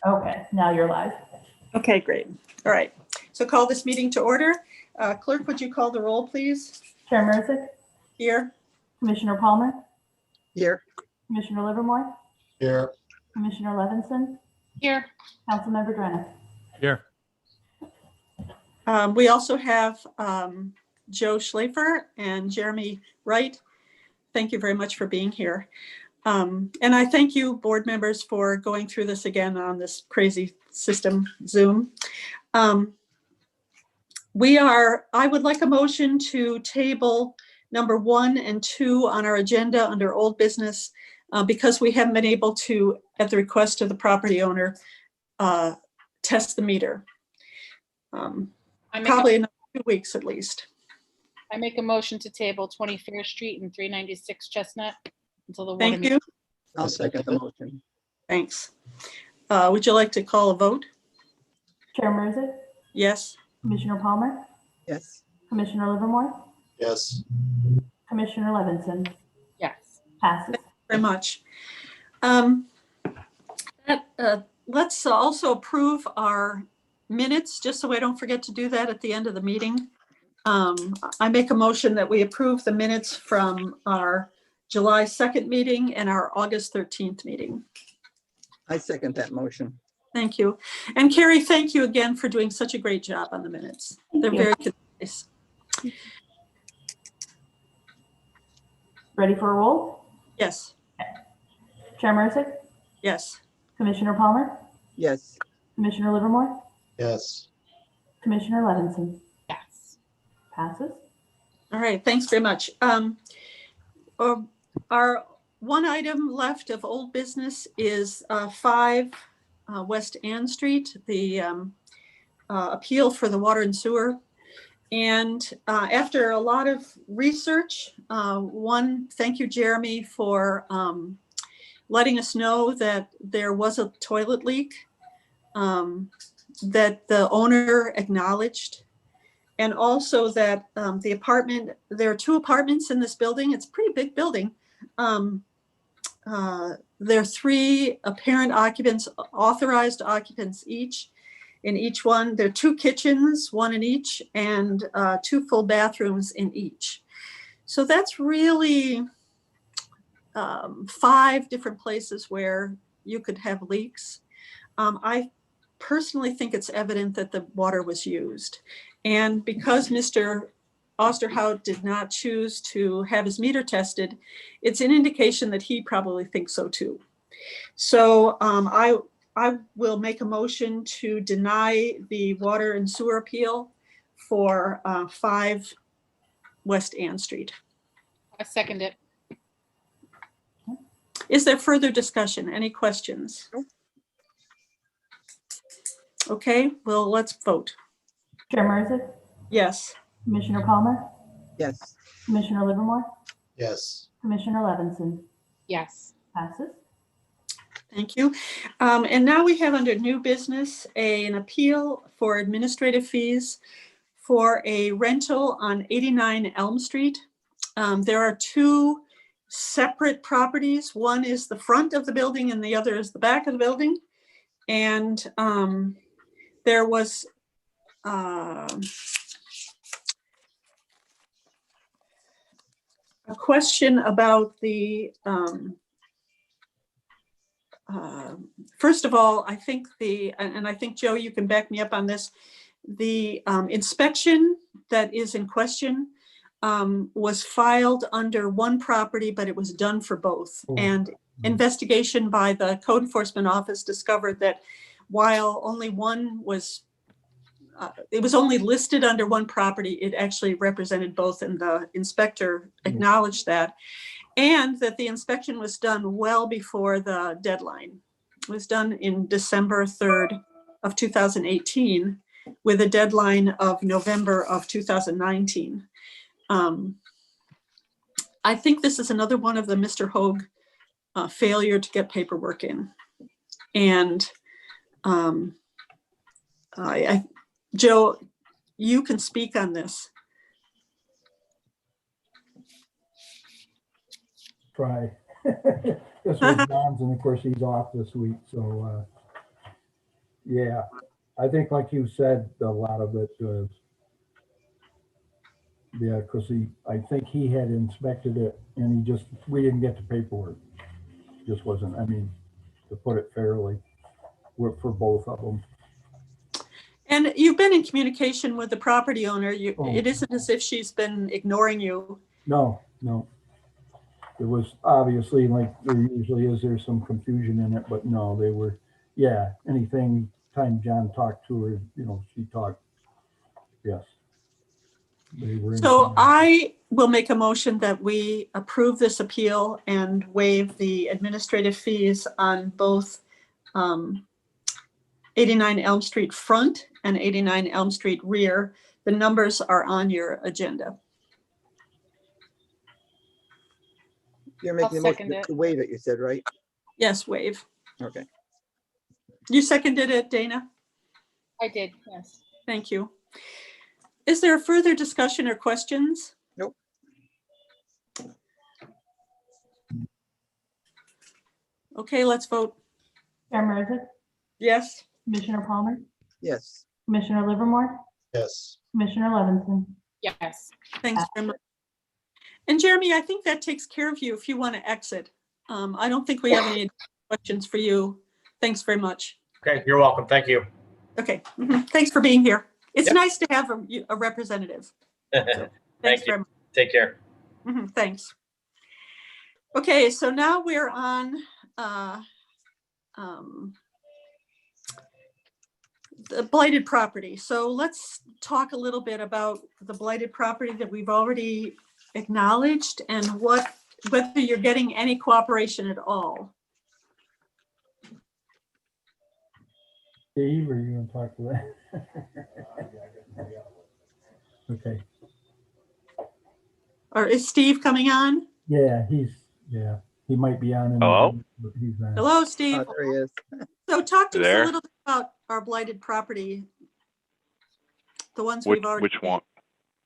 Okay, now you're live. Okay, great. All right. So call this meeting to order. Clerk, would you call the roll, please? Chair Merzick, Here. Commissioner Palmer, Here. Commissioner Livermore, Here. Commissioner Levinson, Here. Councilmember Drennan. Here. We also have Joe Schlafer and Jeremy Wright. Thank you very much for being here. And I thank you, board members, for going through this again on this crazy system, Zoom. I would like a motion to table number 1 and 2 on our agenda under old business because we haven't been able to, at the request of the property owner, test the meter. Probably in 2 weeks at least. I make a motion to table 20 Fair Street and 396 Chestnut until the. Thank you. I'll second the motion. Thanks. Would you like to call a vote? Chair Merzick, Yes. Commissioner Palmer, Yes. Commissioner Livermore, Yes. Commissioner Levinson. Yes. Passes. Very much. Let's also approve our minutes, just so I don't forget to do that at the end of the meeting. I make a motion that we approve the minutes from our July 2nd meeting and our August 13th meeting. I second that motion. Thank you. And Carrie, thank you again for doing such a great job on the minutes. They're very concise. Ready for a roll? Yes, Chair Merzick, yes. Commissioner Palmer, Yes. Commissioner Livermore, Yes. Commissioner Levinson. Yes. Passes. All right, thanks very much. Our one item left of old business is 5 West Ann Street, the appeal for the water and sewer. And after a lot of research, thank you, Jeremy, for letting us know that there was a toilet leak that the owner acknowledged. And also that the apartment, there are 2 apartments in this building. It's a pretty big building. There are 3 apparent occupants, authorized occupants each. In each one, there are 2 kitchens, 1 in each, and 2 full bathrooms in each. So that's really 5 different places where you could have leaks. I personally think it's evident that the water was used. And because Mr. Osterhout did not choose to have his meter tested, it's an indication that he probably thinks so too. So I will make a motion to deny the water and sewer appeal for 5 West Ann Street. I second it. Is there further discussion? Any questions? Okay, well, let's vote. Chair Merzick, Yes. Commissioner Palmer, Yes. Commissioner Livermore, Yes. Commissioner Levinson. Yes. Passes. Thank you. And now we have under new business an appeal for administrative fees for a rental on 89 Elm Street. There are 2 separate properties. One is the front of the building and the other is the back of the building. And there was a question about the first of all, I think and I think, Joe, you can back me up on this, the inspection that is in question was filed under one property, but it was done for both. And investigation by the Code Enforcement Office discovered that while only one was, it was only listed under one property, it actually represented both, and the inspector acknowledged that. And that the inspection was done well before the deadline. It was done in December 3rd of 2018 with a deadline of November of 2019. I think this is another one of the Mr. Hoag failure to get paperwork in. And Joe, you can speak on this. Try. This was John's, and of course he's off this week, so Yeah, I think like you said, a lot of it was, yeah, because I think he had inspected it and we didn't get the paperwork. Just wasn't, I mean, to put it fairly, for both of them. And you've been in communication with the property owner. Oh. It isn't as if she's been ignoring you. No. There was obviously, like there usually is, there's some confusion in it, but no, they were, yeah, time John talked to her, she talked, yes. They were. So I will make a motion that we approve this appeal and waive the administrative fees on both 89 Elm Street front and 89 Elm Street rear. The numbers are on your agenda. You're making I'll the second motion it. to waive it, you said, right? Yes, waive. Okay. You seconded it, Dana? I did, yes. Thank you. Is there a further discussion or questions? Nope. Okay, let's vote. Chair Merzick, Yes. Commissioner Palmer, Yes. Commissioner Livermore, Yes. Commissioner Levinson. Yes. Thanks very much. And Jeremy, I think that takes care of you if you want to exit. I don't think we have any questions for you. Thanks very much. Okay, you're welcome. Thank you. Okay, thanks for being here. It's Yep. nice to have a representative. Thanks Thank very you. much. Take care. Thanks. Okay, so now we're on the blighted property. So let's talk a little bit about the blighted property that we've already acknowledged and whether you're getting any cooperation at all. Dave, are you gonna talk to that? Okay, Or is Steve coming on? yeah, he might be on. Hello? But he's not. Hello, Steve. Oh, there he is. So talk to us a There. little bit about our blighted property. The ones Which, we've already. which one?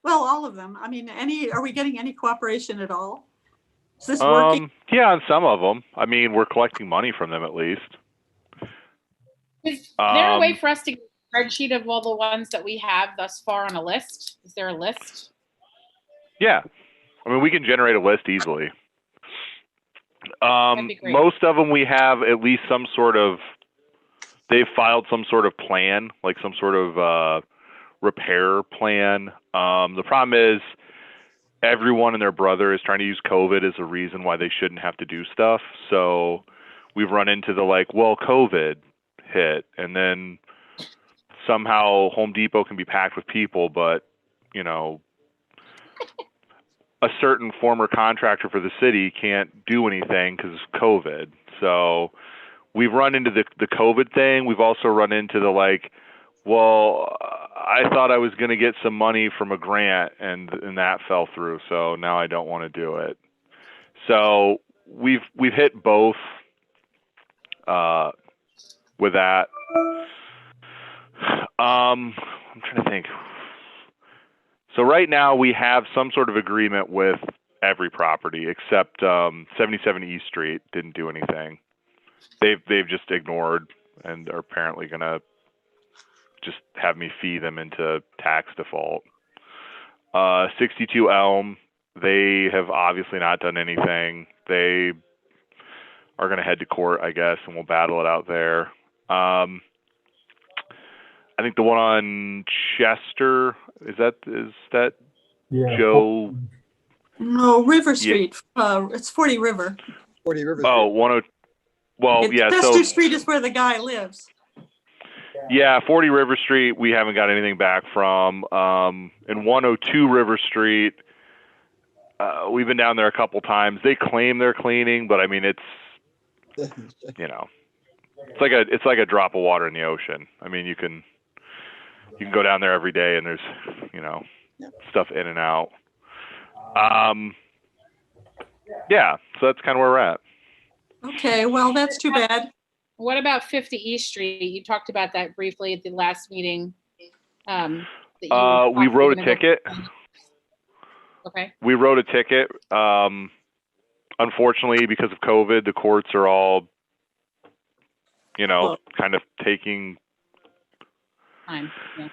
Well, all of them. I mean, are we getting any cooperation at all? Is this working? Yeah, on some of them. I mean, we're collecting money from them at least. Is there a way Um, for us to get a spreadsheet of all the ones that we have thus far on a list? Is there a list? Yeah. I mean, we can generate a list easily. That'd be great. Most of them we have at least some sort of, they've filed some sort of plan, like some sort of repair plan. The problem is everyone and their brother is trying to use COVID as a reason why they shouldn't have to do stuff. So we've run into the well, COVID hit, and then somehow Home Depot can be packed with people, but a certain former contractor for the city can't do anything because of COVID. So we've run into the COVID thing. We've also run into the well, I thought I was going to get some money from a grant and that fell through. So now I don't want to do it. So we've hit both with that. I'm trying to think. So right now we have some sort of agreement with every property except 77 East Street didn't do anything. They've just ignored and are apparently going to just have me fee them into tax default. 62 Elm, they have obviously not done anything. They are going to head to court, I guess, and we'll battle it out there. I think the one on Chester, is that Yeah. Joe? No, River Street. It's 40 River. 40 Rivers. Oh, 10. Well, yeah. Chester So Street is where the guy lives. yeah, 40 River Street, we haven't got anything back from. And 102 River Street, we've been down there a couple times. They claim they're cleaning, but I mean, it's it's like a drop of water in the ocean. I mean, you can go down there every day and there's, stuff in and out. Yeah, so that's kind of where we're at. Okay, well, that's too bad. What about 50 East Street? You talked about that briefly at the last meeting. that you were We wrote a possibly gonna ticket. go- Okay, We wrote a ticket. Unfortunately, because of COVID, the courts are all, kind of taking Time. Yeah.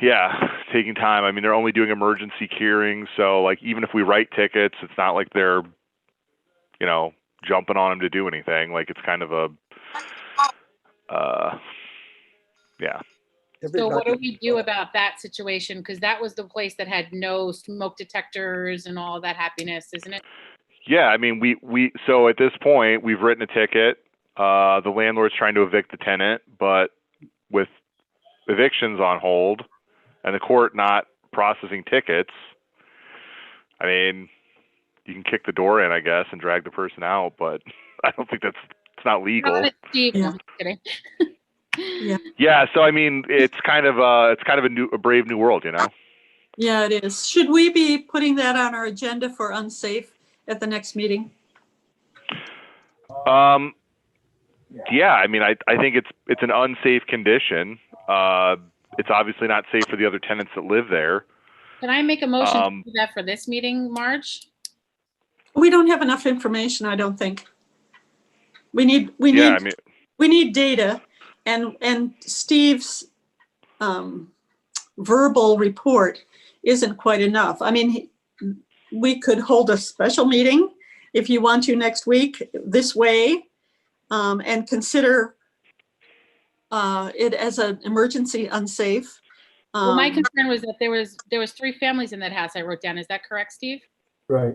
Yeah, taking time. I mean, they're only doing emergency curing, so like even if we write tickets, it's not like they're, you know, jumping on them to do anything. Like it's kind of a, yeah. So what do Everybody, we do about that situation? Because that was the place that had no smoke detectors and all that happiness, isn't it? Yeah, I mean, so at this point, we've written a ticket. The landlord's trying to evict the tenant, but with evictions on hold and the court not processing tickets, I mean, you can kick the door in, I guess, and drag the person out, but I don't think it's not legal. Steve, no, Yeah. I'm just kidding. Yeah, Yeah, so I mean, it's kind of a brave new world, you know. yeah, it is. Should we be putting that on our agenda for unsafe at the next meeting? Yeah, I mean, I think it's an unsafe condition. It's obviously not safe for the other tenants that live there. Can I make a motion to do that for this meeting, Marge? We don't have enough information, I don't think. We Yeah, I need, mean, we need data, and Steve's verbal report isn't quite enough. I mean, we could hold a special meeting if you want to next week this way, and consider it as an emergency unsafe. Well, my concern was that there was 3 families in that house I wrote down. Is that correct, Steve? Right.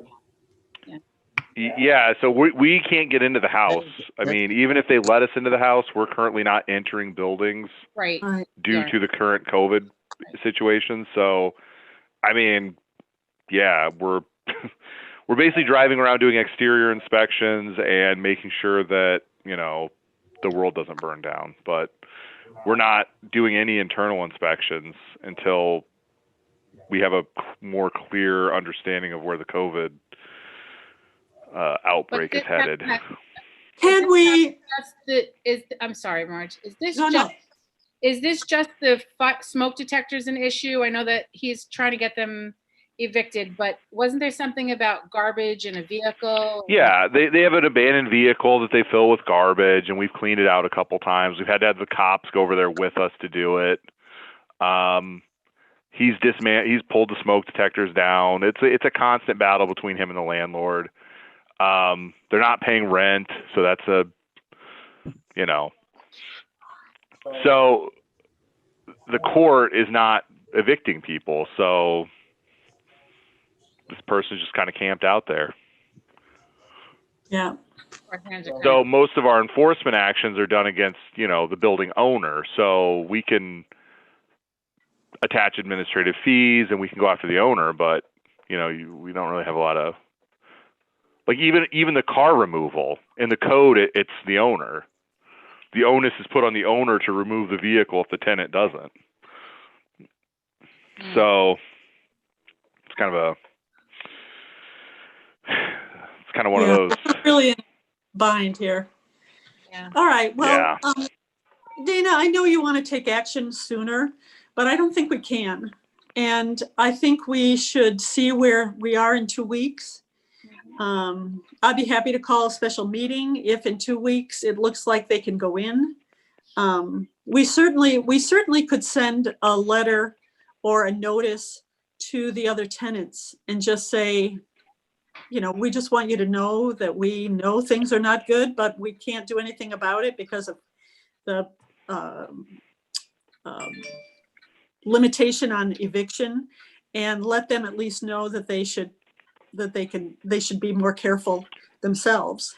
yeah, so we can't get into the house. I That's- mean, even if they let us into the house, we're currently not entering buildings Right. Right. due Yeah. to the current COVID situation. So, I mean, yeah, we're we're basically driving around doing exterior inspections and making sure that, you know, the world doesn't burn down. But we're not doing any internal inspections until we have a more clear understanding of where the COVID outbreak is headed. Can we, I'm sorry, Marge. Is this no, just no, is this just the smoke detectors an issue? I know that he's trying to get them evicted, but wasn't there something about garbage in a vehicle? Yeah, they have an abandoned vehicle that they fill with garbage, and we've cleaned it out a couple times. We've had to have the cops go over there with us to do it. He's pulled the smoke detectors down. It's a constant battle between him and the landlord. They're not paying rent, so that's a, you know. So the court is not evicting people, so this person's just kind of camped out there. yeah, Our hands are So most of our enforcement actions are done against, you know, the building owner. So we can attach administrative fees and we can go after the owner, but you know, we don't really have a lot of, like, even the car removal in the code, it's the owner. The onus is put on the owner to remove the vehicle if the tenant doesn't. So it's kind of one of yeah, those. we're really in a bind here. Yeah. All right, well, Yeah. Dana, I know you want to take action sooner, but I don't think we can. And I think we should see where we are in 2 weeks. I'd be happy to call a special meeting if in 2 weeks it looks like they can go in. We certainly could send a letter or a notice to the other tenants and just say, you know, we just want you to know that we know things are not good, but we can't do anything about it because of the limitation on eviction, and let them at least know that they should be more careful themselves.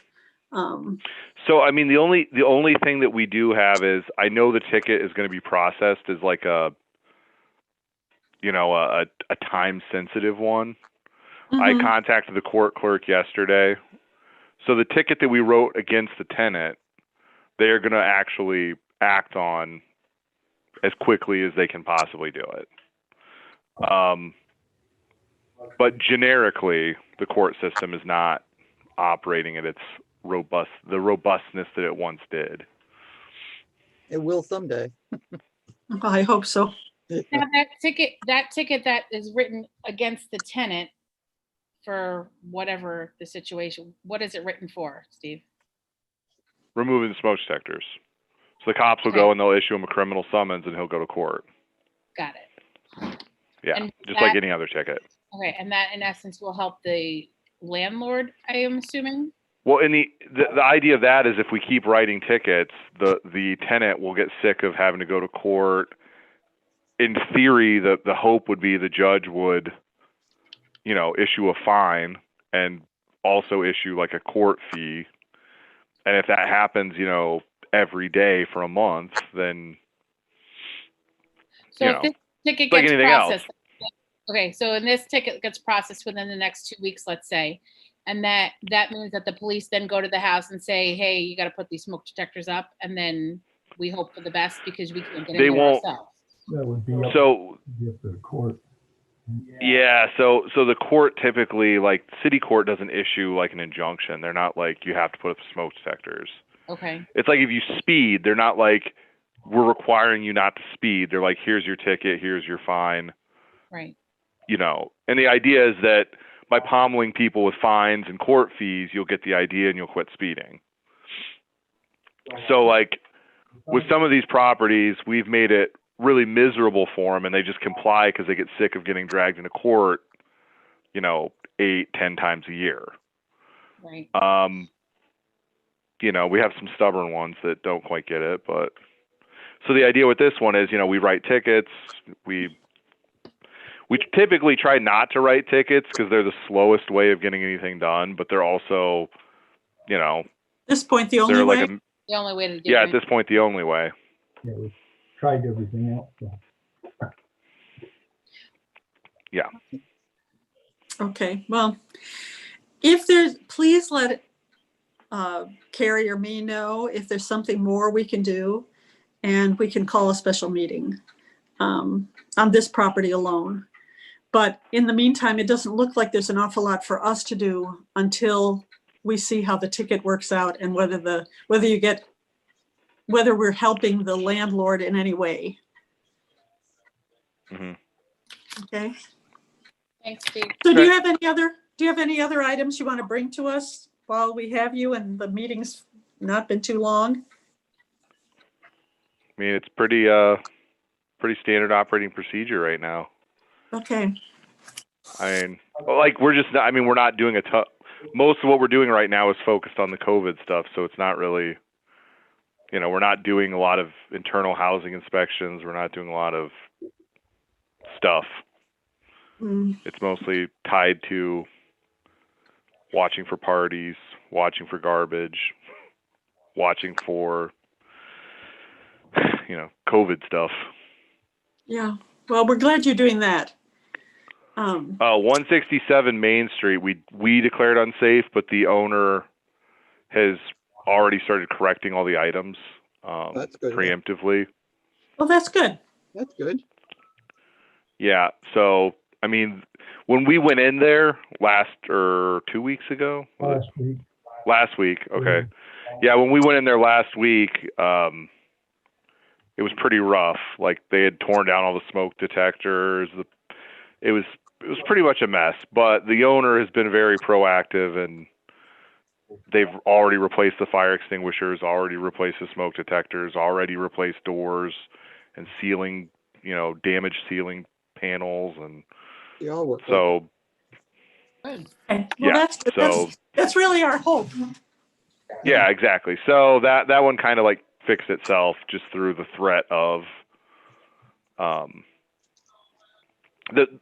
So, I mean, the only thing that we do have is, I know the ticket is going to be processed as like a time sensitive one. I Mhm. contacted the court clerk yesterday. So the ticket that we wrote against the tenant, they are going to actually act on as quickly as they can possibly do it. But generically, the court system is not operating at its robustness that it once did. It will someday. I hope so. Now that ticket that is written against the tenant for whatever the situation, what is it written for, Steve? Removing the smoke detectors. So the cops will go and they'll issue him a criminal summons and he'll go to court. Got it. Yeah, And just like that- any other ticket. Okay, and that in essence will help the landlord, I am assuming? Well, in the idea of that is if we keep writing tickets, the tenant will get sick of having to go to court. In theory, the hope would be the judge would, issue a fine and also issue like a court fee. And if that happens, every day for a month, then So You if know, this ticket like gets anything else. processed, okay, so and this ticket gets processed within the next 2 weeks, let's say, and that means that the police then go to the house and say, hey, you got to put these smoke detectors up, and then we hope for the best because we can't get They in there won't- ourselves. That would be up so to the court. yeah, so the court typically, like city court, doesn't issue like an injunction. They're not like you have to put up smoke detectors. Okay, It's like if you speed, they're not like we're requiring you not to speed. They're like, here's your ticket, here's your fine, right. And the idea is that by pommeling people with fines and court fees, you'll get the idea and you'll quit speeding. So like with some of these properties, we've made it really miserable for them and they just comply because they get sick of getting dragged into court, 8-10 times a year. Right. We have some stubborn ones that don't quite get it, but so the idea with this one is, we write tickets. We typically try not to write tickets because they're the slowest way of getting anything done, but they're also, At this point, the only they're way. like The only way to do at it. this point, the only way. Yeah, we tried everything else. So. Yeah. Okay, well, if there's, please let Carrie or me know if there's something more we can do, and we can call a special meeting on this property alone. But in the meantime, it doesn't look like there's an awful lot for us to do until we see how the ticket works out and whether we're helping the landlord in any way. Mhm. Okay. Thanks, Steve. So do you Okay. have any other items you want to bring to us while we have you and the meeting's not been too long? I mean, it's pretty standard operating procedure right now. Okay, I mean, we're not doing a ton. Most of what we're doing right now is focused on the COVID stuff, so it's not really, we're not doing a lot of internal housing inspections. We're not doing a lot of stuff. Mm, It's mostly tied to watching for parties, watching for garbage, watching for, COVID stuff. yeah, well, we're glad you're doing that. 167 Main Street, we declared unsafe, but the owner has already started correcting all the items That's good. preemptively. Well, that's good. That's good. Yeah, so I mean, when we went in there 2 weeks ago, Last week. last week, okay, yeah, when we went in there last week, it was pretty rough. Like they had torn down all the smoke detectors. It was pretty much a mess. But the owner has been very proactive, and they've already replaced the fire extinguishers, already replaced the smoke detectors, already replaced doors and ceiling, damaged ceiling panels, and They all work. so Okay. Well, yeah. that's good. So That's really our hope. yeah, exactly. So that one kind of like fixed itself just through the threat of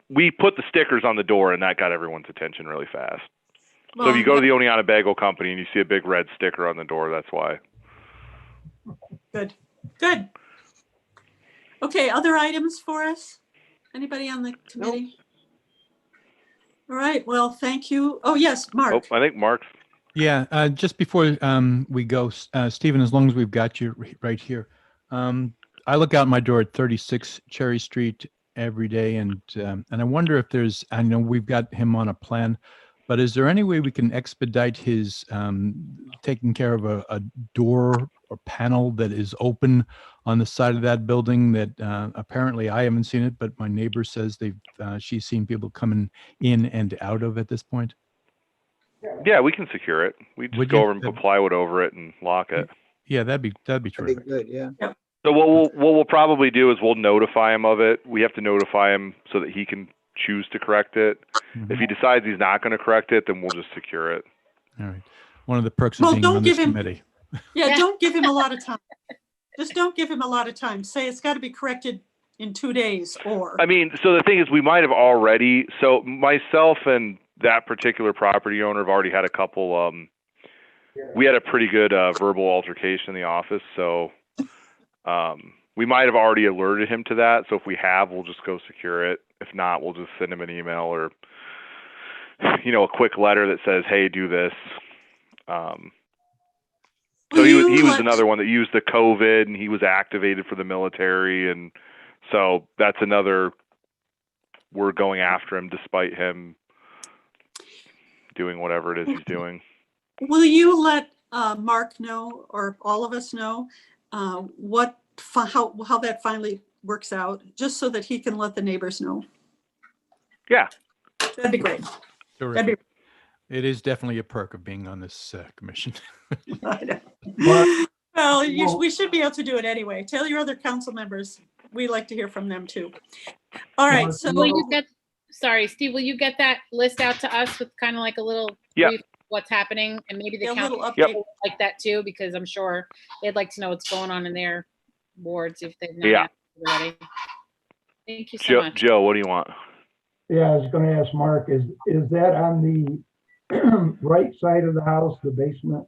we put the stickers on the door, and that got everyone's attention really fast. So if you go to the Oneonta Bagel Company and you see a big red sticker on the door, that's why. Good. Okay, other items for us? Anybody on the committee? All right, well, thank you. Oh, yes, Oh, Mark. I think Mark's. Yeah, just before we go, Stephen, as long as we've got you right here, I look out my door at 36 Cherry Street every day, and I wonder if there's, I know we've got him on a plan, but is there any way we can expedite his taking care of a door or panel that is open on the side of that building that apparently I haven't seen it, but my neighbor says she's seen people coming in and out of at this point? Yeah, we can secure it. We just Would go you? over and put plywood over it and lock it. Yeah, that'd be That'd be terrific. good, yeah. So what we'll probably do is we'll notify him of it. We have to notify him so that he can choose to correct it. Mhm. If he decides he's not going to correct it, then we'll just secure it. All right. One of the perks Well, of being don't on this give him- committee. Yeah, Yeah. don't give him a lot of time. Just don't give him a lot of time. Say it's got to be corrected in 2 days or. I mean, so the thing is, we might have already. So myself and that particular property owner have already had a couple. We had a pretty good verbal altercation in the office, so we might have already alerted him to that. So if we have, we'll just go secure it. If not, we'll just send him an email or, a quick letter that says, "Hey, do this." So Will he you was let- another one that used the COVID, and he was activated for the military, and so that's another. We're going after him despite him doing whatever it is he's doing. Will you let Mark know, or all of us know, how that finally works out, just so that he can let the neighbors know? Yeah. That'd be great. That'd Terrific. be, It is definitely a perk of being on this commission. I know. Mark, Well, Well- we should be able to do it anyway. Tell your other council members. We like to hear from them too. All right, Mark, so. Will you get, sorry, Steve, will you get that list out to us with kind of like a little Yeah. brief of what's happening? And maybe the A little council update. would like that too, because I'm sure they'd like to know what's going on in their wards if they've Yeah. not asked already. Thank you so much. Joe, what do you want? yeah, I was gonna ask Mark, is that on the right side of the house, the basement?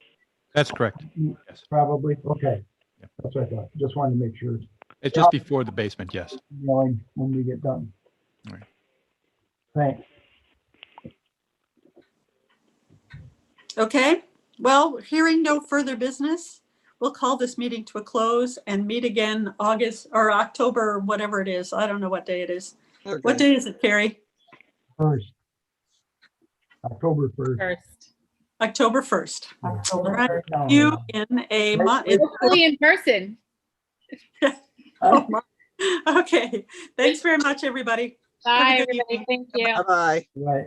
That's correct. Yes. Probably, okay. Yeah. That's what I thought. Just wanted to make sure, It's just before the basement, yes. knowing when we get done. All right. Thanks. Okay, well, hearing no further business, we'll call this meeting to a close and meet again August or October, whatever it is. I don't know what day it is. What Okay. day is it, Carrie? First. October 1st. First. October 1st. October Right. 1st. Down You now. in a Right. month. Hopefully in person. Okay, thanks very much, everybody. Bye, Have a good everybody. evening. Thank you. Bye-bye. Right.